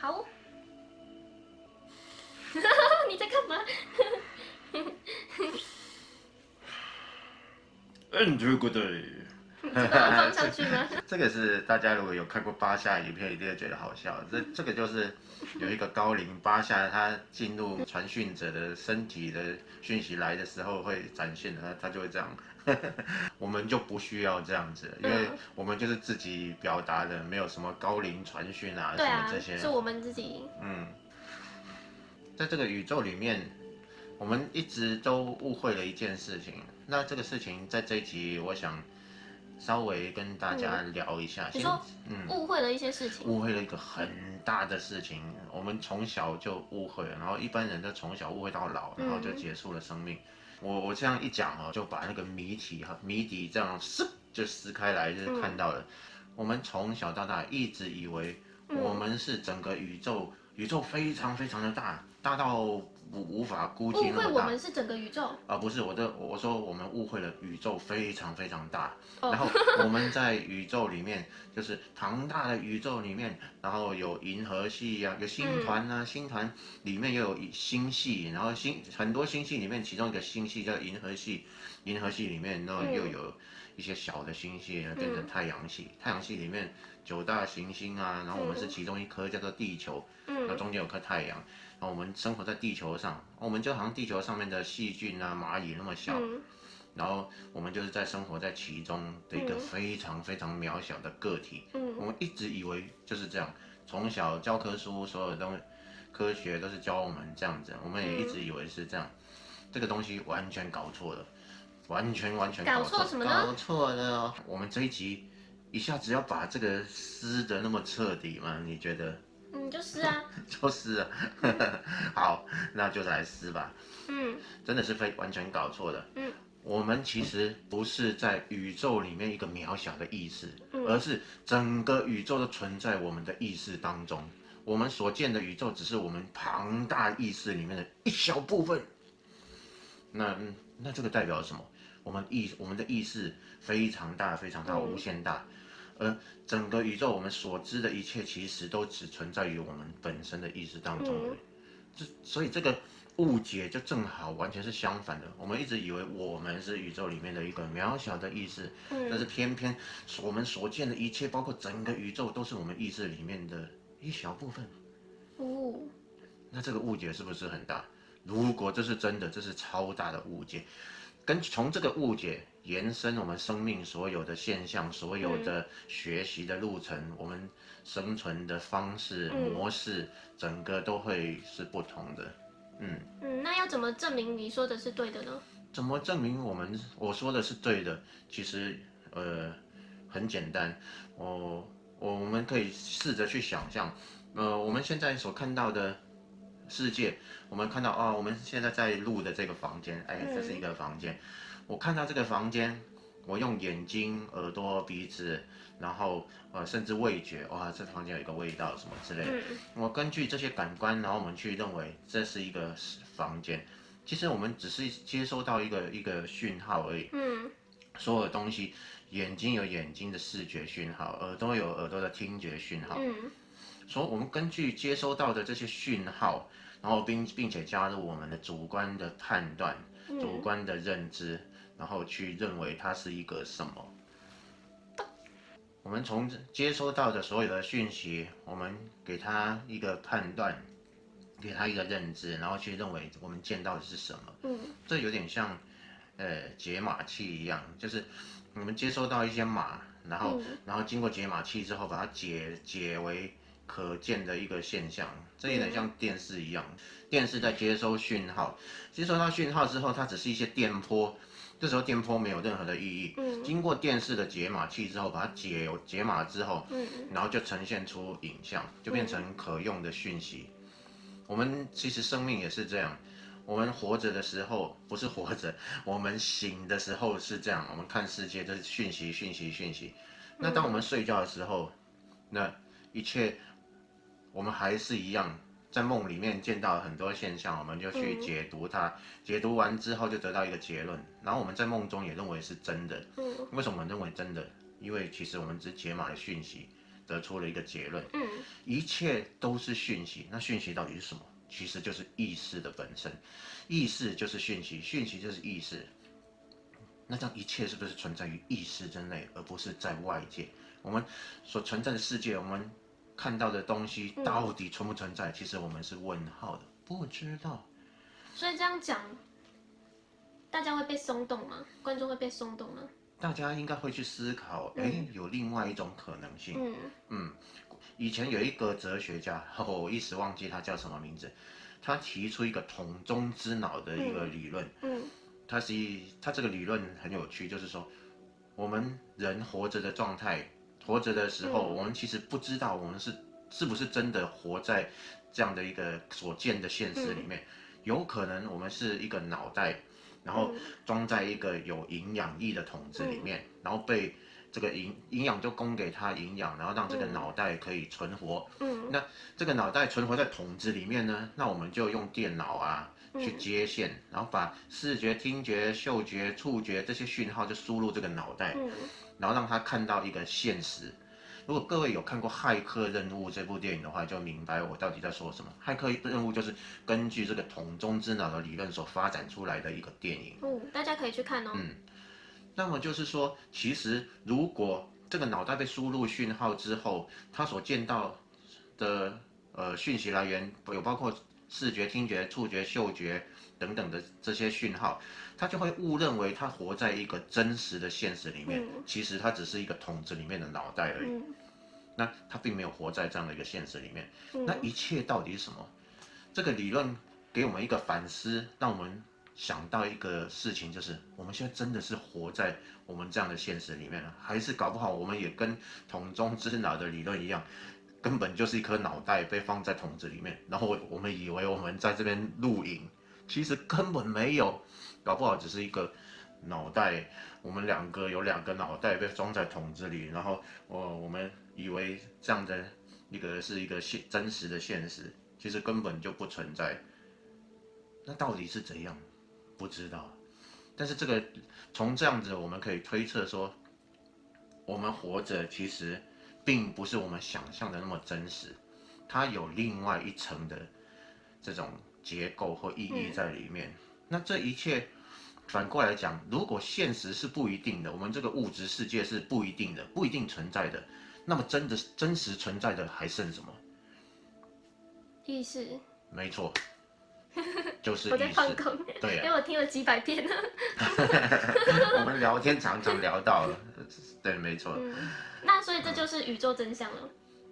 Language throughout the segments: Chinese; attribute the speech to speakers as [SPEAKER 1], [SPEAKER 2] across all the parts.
[SPEAKER 1] 好。你在干嘛
[SPEAKER 2] ？Enter good day。
[SPEAKER 1] 这都要放上去吗？
[SPEAKER 2] 这个是大家如果有看过巴夏影片，一定会觉得好笑。这个就是有一个高龄巴夏，他进入传讯者的身体的讯息来的时候会展现的，他就会这样。我们就不需要这样子，因为我们就是自己表达的，没有什么高龄传讯啊什么这些。
[SPEAKER 1] 是我们自己。
[SPEAKER 2] 在这个宇宙里面，我们一直都误会了一件事情。那这个事情在这一集，我想稍微跟大家聊一下。
[SPEAKER 1] 你说误会了一些事情，
[SPEAKER 2] 误会了一个很大的事情。我们从小就误会了，然后一般人就从小误会到老，然后就结束了生命。我这样一讲哦，就把那个谜底这样就撕开来，就是看到了。我们从小到大一直以为我们是整个宇宙非常非常的大，大到无法估计那么大。
[SPEAKER 1] 误会我们是整个宇宙
[SPEAKER 2] 不是我说我们误会了宇宙非常非常大，然后我们在宇宙里面就是庞大的宇宙里面，然后有银河系啊，有星团啊，星团里面又有星系，然后很多星系里面，其中一个星系叫银河系，银河系里面然后又有一些小的星系变成太阳系，太阳系里面9大行星啊，然后我们是其中一颗叫做地球，那中间有颗太阳。然后我们生活在地球上，我们就好像地球上面的细菌啊、蚂蚁那么小，然后我们就是生活在其中的一个非常非常渺小的个体。我们一直以为就是这样，从小教科书所有的科学都是教我们这样子，我们也一直以为是这样。这个东西完全搞错了，完全
[SPEAKER 1] 搞错什么呢？
[SPEAKER 2] 搞错了。我们这一集一下子要把这个撕得那么彻底吗？你觉得？
[SPEAKER 1] 就是啊，
[SPEAKER 2] 就是啊，好，那就来撕吧。真的是完全搞错了。我们其实不是在宇宙里面一个渺小的意识，而是整个宇宙都存在我们的意识当中。我们所见的宇宙只是我们庞大意识里面的一小部分。那这个代表什么？我们的意识非常大，非常大，无限大。而整个宇宙我们所知的一切，其实都只存在于我们本身的意识当中而已。所以这个误解就正好完全是相反的。我们一直以为我们是宇宙里面的一个渺小的意识，但是偏偏我们所见的一切，包括整个宇宙，都是我们意识里面的一小部分。那这个误解是不是很大？如果这是真的，这是超大的误解。从这个误解延伸我们生命所有的现象，所有的学习的路程，我们生存的方式模式，整个都会是不同的。
[SPEAKER 1] 那要怎么证明你说的是对的呢？
[SPEAKER 2] 怎么证明我说的是对的？其实很简单，我们可以试着去想象，我们现在所看到的世界，我们看到我们现在在录的这个房间，这是一个房间。我看到这个房间，我用眼睛、耳朵、鼻子，然后甚至味觉，这房间有一个味道什么之类的。我根据这些感官，然后我们去认为这是一个房间。其实我们只是接收到一个讯号而已。所有东西，眼睛有眼睛的视觉讯号，耳朵有耳朵的听觉讯号。所以我们根据接收到的这些讯号，然后并且加入我们的主观的判断、主观的认知，然后去认为它是一个什么。我们从接收到的所有的讯息，我们给它一个判断，给它一个认知，然后去认为我们见到的是什么。这有点像解码器一样，就是我们接收到一些码，然后经过解码器之后，把它解为可见的一个现象。这有点像电视一样，电视在接收讯号，接收到讯号之后，它只是一些电波。这时候电波没有任何的意义。经过电视的解码器之后，把它解码之后，然后就呈现出影像，就变成可用的讯息。我们其实生命也是这样，我们活着的时候不是活着，我们醒的时候是这样，我们看世界就是讯息。那当我们睡觉的时候，那一切我们还是一样。在梦里面见到很多现象，我们就去解读它，解读完之后就得到一个结论，然后我们在梦中也认为是真的。为什么我们认为真的？因为其实我们只解码了讯息，得出了一个结论，
[SPEAKER 1] 嗯，
[SPEAKER 2] 一切都是讯息。那讯息到底是什么？其实就是意识的本身，意识就是讯息，讯息就是意识。那这样一切是不是存在于意识之内，而不是在外界？我们所存在的世界，我们看到的东西到底存不存在？其实我们是问号的，不知道。
[SPEAKER 1] 所以这样讲，大家会被松动吗？观众会被松动吗？
[SPEAKER 2] 大家应该会去思考，有另外一种可能性。以前有一个哲学家，我一时忘记他叫什么名字，他提出一个桶中之脑的一个理论。他这个理论很有趣，就是说，我们人活着的状态，活着的时候，我们其实不知道我们是不是真的活在这样的一个所见的现实里面，有可能我们是一个脑袋，然后装在一个有营养液的桶子里面，然后被这个营养就供给它营养，然后让这个脑袋可以存活。那这个脑袋存活在桶子里面呢，那我们就用电脑啊去接线，然后把视觉、听觉、嗅觉、触觉这些讯号就输入这个脑袋，然后让它看到一个现实。如果各位有看过《骇客任务》这部电影的话，就明白我到底在说什么。骇客任务就是根据这个桶中之脑的理论所发展出来的一个电影。
[SPEAKER 1] 大家可以去看哦。
[SPEAKER 2] 那么就是说，其实如果这个脑袋被输入讯号之后，它所见到的讯息来源有包括视觉、听觉、触觉、嗅觉等等的这些讯号，他就会误认为他活在一个真实的现实里面，其实他只是一个桶子里面的脑袋而已。那他并没有活在这样的一个现实里面。那一切到底是什么？这个理论给我们一个反思，让我们想到一个事情，就是我们现在真的是活在我们这样的现实里面了，还是搞不好我们也跟桶中之脑的理论一样，根本就是一颗脑袋被放在桶子里面，然后我们以为我们在这边录影，其实根本没有，搞不好只是一个脑袋，我们有两个脑袋被装在桶子里，然后我们以为这样的是一个真实的现实，其实根本就不存在。那到底是怎样？不知道。但是从这样子，我们可以推测说，我们活着其实并不是我们想象的那么真实，它有另外一层的这种结构或意义在里面。那这一切反过来讲，如果现实是不一定的，我们这个物质世界是不一定的，不一定存在的，那么真实存在的还剩什么？
[SPEAKER 1] 意识。
[SPEAKER 2] 没错，就是
[SPEAKER 1] 我在
[SPEAKER 2] 意识。
[SPEAKER 1] 放空，
[SPEAKER 2] 对
[SPEAKER 1] 因为我听了几百遍了。
[SPEAKER 2] 我们聊天常常聊到了，对，没错。
[SPEAKER 1] 那所以这就是宇宙真相了。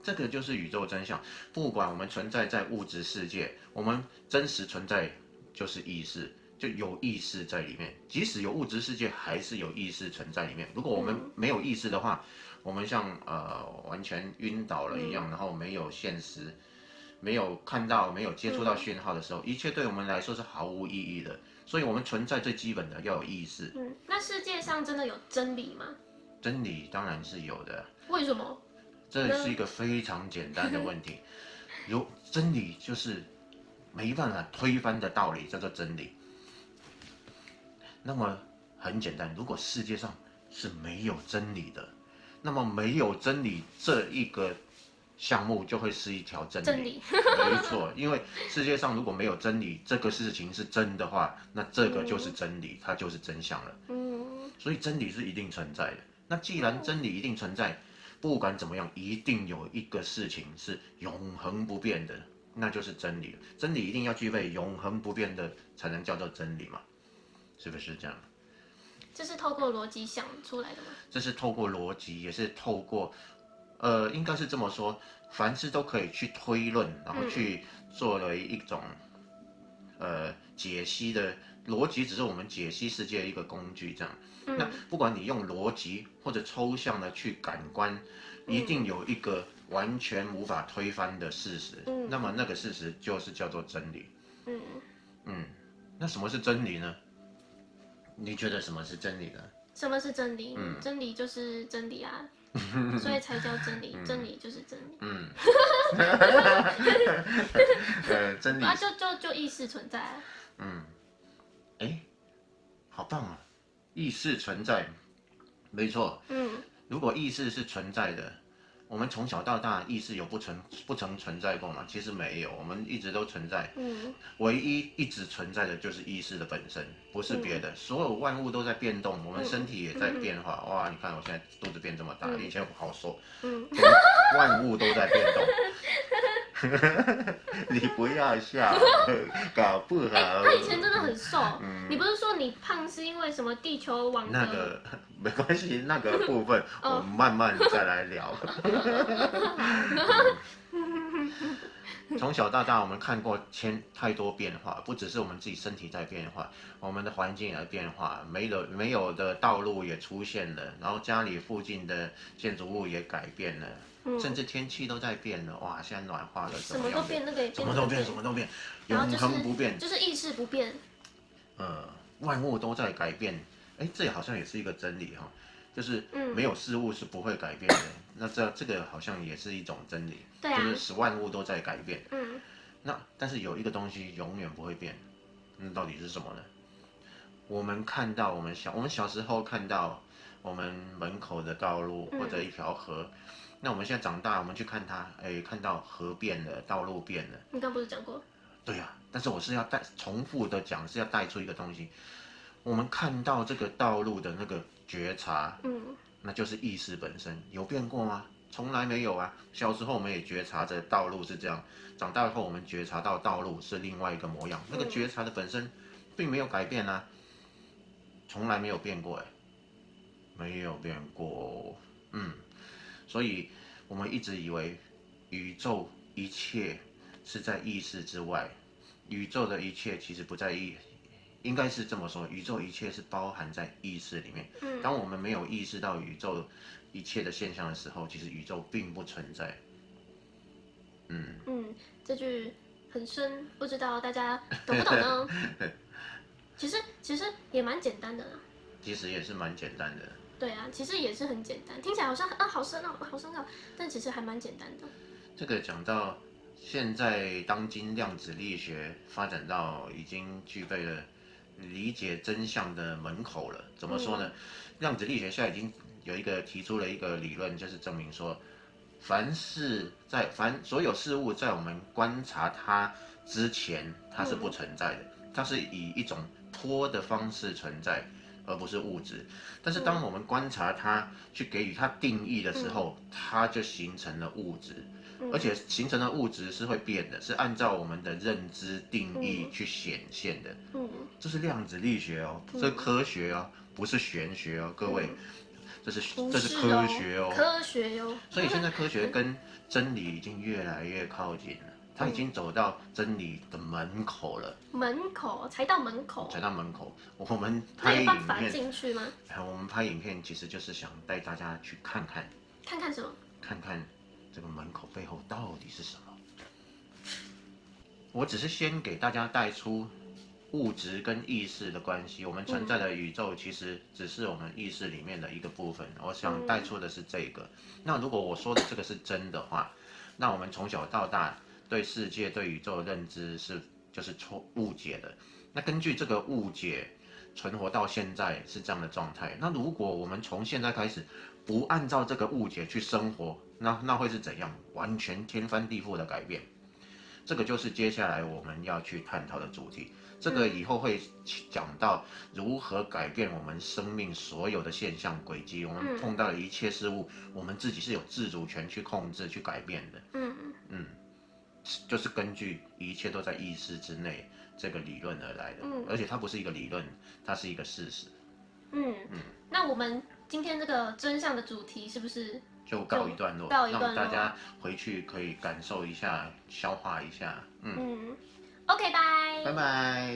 [SPEAKER 2] 这个就是宇宙真相。不管我们存在在物质世界，我们真实存在就是意识，就有意识在里面。即使有物质世界，还是有意识存在里面。如果我们没有意识的话，我们像完全晕倒了一样，然后没有现实，没有看到、没有接触到讯号的时候，一切对我们来说是毫无意义的。所以，我们存在最基本的要有意识。
[SPEAKER 1] 那世界上真的有真理吗？
[SPEAKER 2] 真理当然是有的。
[SPEAKER 1] 为什么？
[SPEAKER 2] 这是一个非常简单的问题。有真理就是没办法推翻的道理，叫做真理。那么很简单，如果世界上是没有真理的，那么没有真理这一个项目就会是一条真理。
[SPEAKER 1] 真理。
[SPEAKER 2] 没错，因为世界上如果没有真理，这个事情是真的话，那这个就是真理，它就是真相了。所以真理是一定存在的。那既然真理一定存在，不管怎么样，一定有一个事情是永恒不变的，那就是真理。真理一定要具备永恒不变的，才能叫做真理嘛？是不是这样？
[SPEAKER 1] 这是透过逻辑想出来的吗？
[SPEAKER 2] 这是透过逻辑，也是透过，应该是这么说，凡事都可以去推论，然后去作为一种，解析的逻辑，只是我们解析世界的一个工具，这样。那不管你用逻辑或者抽象的去感官，一定有一个完全无法推翻的事实。那么那个事实就是叫做真理。那什么是真理呢？你觉得什么是真理呢？
[SPEAKER 1] 什么是真理？真理就是真理啊，所以才叫真理。真理就是真理。
[SPEAKER 2] 真理
[SPEAKER 1] 啊，就意识存在啊。
[SPEAKER 2] 好棒啊！意识存在，没错。如果意识是存在的，我们从小到大意识有不曾存在过吗？其实没有，我们一直都存在。唯一一直存在的就是意识的本身，不是别的。所有万物都在变动，我们身体也在变化。哇，你看我现在肚子变这么大，以前好瘦。万物都在变动。你不要笑，搞不好。
[SPEAKER 1] 他以前真的很瘦。你不是说你胖是因为什么地球网的？
[SPEAKER 2] 那个没关系，那个部分我们慢慢再来聊。从小到大，我们看过太多变化，不只是我们自己身体在变化，我们的环境也在变化，没有的道路也出现了，然后家里附近的建筑物也改变了。甚至天气都在变了，哇！现在暖化了，
[SPEAKER 1] 什么都变，那个也变，
[SPEAKER 2] 什么都变，永恒不变，
[SPEAKER 1] 就是意识不变。
[SPEAKER 2] 万物都在改变，这好像也是一个真理哈，就是没有事物是不会改变的。那这个好像也是一种真理，
[SPEAKER 1] 对啊，
[SPEAKER 2] 就是使万物都在改变。那但是有一个东西永远不会变，那到底是什么呢？我们看到我们小时候看到我们门口的道路或者一条河。那我们现在长大，我们去看它，看到河变了，道路变了。
[SPEAKER 1] 你刚不是讲过？
[SPEAKER 2] 对呀，但是我是要重复的讲，是要带出一个东西。我们看到这个道路的那个觉察，那就是意识本身，有变过吗？从来没有啊。小时候我们也觉察着道路是这样，长大后我们觉察到道路是另外一个模样，那个觉察的本身并没有改变啊，从来没有变过，没有变过，所以我们一直以为宇宙一切是在意识之外，宇宙的一切其实不在应该是这么说，宇宙一切是包含在意识里面。当我们没有意识到宇宙一切的现象的时候，其实宇宙并不存在。
[SPEAKER 1] 这句很深，不知道大家懂不懂呢？其实也蛮简单的啦。
[SPEAKER 2] 其实也是蛮简单的。
[SPEAKER 1] 对啊，其实也是很简单，听起来好像好深奥，好深奥，但其实还蛮简单的。
[SPEAKER 2] 这个讲到现在，当今量子力学发展到已经具备了理解真相的门口了。怎么说呢？量子力学现在已经提出了一个理论，就是证明说，所有事物在我们观察它之前，它是不存在的，它是以一种波的方式存在。而不是物质，但是当我们观察它，去给予它定义的时候，它就形成了物质，而且形成的物质是会变的，是按照我们的认知定义去显现的。这是量子力学哦，这是科学哦，不是玄学哦，各位，这是科学哦，
[SPEAKER 1] 科学哟。
[SPEAKER 2] 所以现在科学跟真理已经越来越靠近了。他已经走到真理的门口了，
[SPEAKER 1] 才到门口，
[SPEAKER 2] 我们拍影片，
[SPEAKER 1] 有办法进去吗？
[SPEAKER 2] 我们拍影片其实就是想带大家去看看
[SPEAKER 1] 什么？
[SPEAKER 2] 看看这个门口背后到底是什么。我只是先给大家带出物质跟意识的关系，我们存在的宇宙其实只是我们意识里面的一个部分。我想带出的是这个。那如果我说的这个是真的话，那我们从小到大对世界、对宇宙的认知就是误解的。那根据这个误解存活到现在是这样的状态。那如果我们从现在开始不按照这个误解去生活，那会是怎样？完全天翻地覆的改变。这个就是接下来我们要去探讨的主题。这个以后会讲到如何改变我们生命所有的现象轨迹。我们碰到的一切事物，我们自己是有自主权去控制、去改变的。就是根据一切都在意识之内这个理论而来的。而且它不是一个理论，它是一个事实。
[SPEAKER 1] 那我们今天这个真相的主题是不是
[SPEAKER 2] 就告一段落？让大家回去可以感受一下、消化一下。
[SPEAKER 1] OK，拜
[SPEAKER 2] 拜。